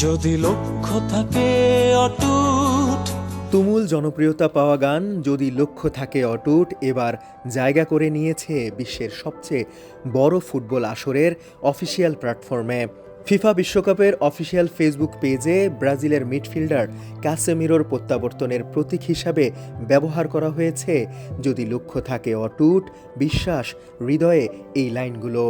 যদি লক্ষ্য থাকে অটুট। তুমুল জনপ্রিয়তা পাওয়া গান যদি লক্ষ্য থাকে অটুট এবার জায়গা করে নিয়েছে বিশ্বের সবচেয়ে বড় ফুটবল আসরের অফিসিয়াল প্ল্যাটফর্মে। ফিফা বিশ্বকাপের অফিসিয়াল ফেসবুক পেজে ব্রাজিলের মিডফিল্ডার কাসেমিরোর প্রত্যাবর্তনের প্রতীক হিসাবে ব্যবহার করা হয়েছে যদি লক্ষ্য থাকে অটুট, বিশ্বাস হৃদয়ে এই লাইনগুলো।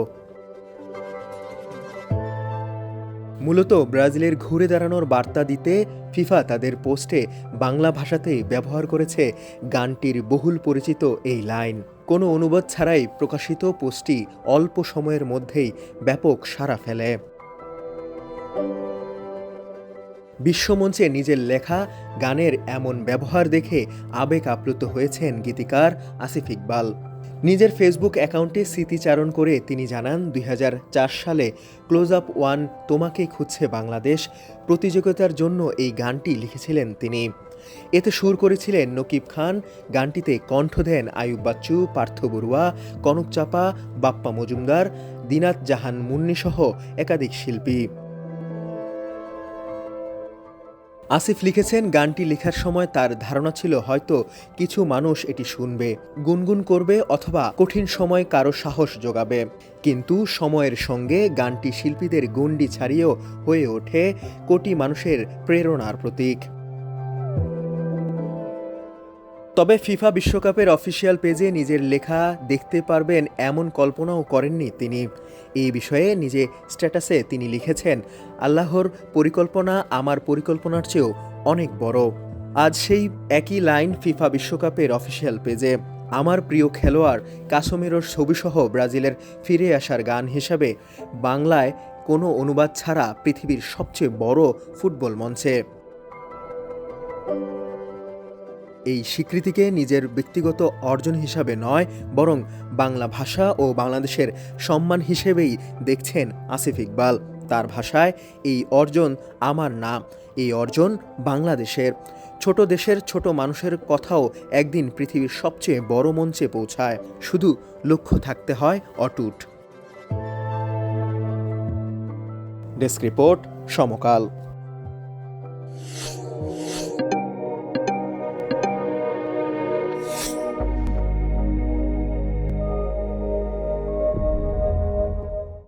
মূলত ব্রাজিলের ঘুরে দাঁড়ানোর বার্তা দিতে ফিফা তাদের পোস্টে বাংলা ভাষাতেই ব্যবহার করেছে গানটির বহুল পরিচিত এই লাইন। কোনো অনুবাদ ছাড়াই প্রকাশিত পোস্টটি অল্প সময়ের মধ্যেই ব্যাপক সাড়া ফেলে। বিশ্বমঞ্চে নিজের লেখা গানের এমন ব্যবহার দেখে আবেগ আপ্লুত হয়েছেন গীতিকার আসিফ ইকবাল। নিজের ফেসবুক অ্যাকাউন্টে স্মৃতিচারণ করে তিনি জানান, ২০০৪ সালে ক্লোজ আপ ওয়ান তোমাকেই খুঁজছে বাংলাদেশ প্রতিযোগিতার জন্য এই গানটি লিখেছিলেন তিনি। এতে সুর করেছিলেন নকিব খান, গানটিতে কণ্ঠ দেন আয়ুব বাচ্চু, পার্থ বড়ুয়া, কনক চাপা, বাপ্পা মজুমদার, দিনাত জাহান মুন্নি সহ একাধিক শিল্পী। আসিফ লিখেছেন, গানটি লেখার সময় তার ধারণা ছিল হয়তো কিছু মানুষ এটি শুনবে, গুনগুন করবে অথবা কঠিন সময় কারো সাহস যোগাবে। কিন্তু সময়ের সঙ্গে গানটি শিল্পীদের গণ্ডি ছাড়িয়েও হয়ে ওঠে কোটি মানুষের প্রেরণার প্রতীক। তবে ফিফা বিশ্বকাপের অফিসিয়াল পেজে নিজের লেখা দেখতে পারবেন এমন কল্পনাও করেননি তিনি। এই বিষয়ে নিজে স্ট্যাটাসে তিনি লিখেছেন, আল্লাহর পরিকল্পনা আমার পরিকল্পনার চেয়েও অনেক বড়। আজ সেই একই লাইন ফিফা বিশ্বকাপের অফিসিয়াল পেজে। আমার প্রিয় খেলোয়াড় কাসেমিরোর ছবিসহ ব্রাজিলের ফিরে আসার গান হিসাবে বাংলায় কোনো অনুবাদ ছাড়া পৃথিবীর সবচেয়ে বড় ফুটবল মঞ্চে। এই স্বীকৃতিকে নিজের ব্যক্তিগত অর্জন হিসাবে নয়, বরং বাংলা ভাষা ও বাংলাদেশের সম্মান হিসেবেই দেখছেন আসিফ ইকবাল। তার ভাষায়, এই অর্জন আমার না, এই অর্জন বাংলাদেশের। ছোট দেশের ছোট মানুষের কথাও একদিন পৃথিবীর সবচেয়ে বড় মঞ্চে পৌঁছায়, শুধু লক্ষ্য থাকতে হয় অটুট। ডেস্ক রিপোর্ট, সমকাল।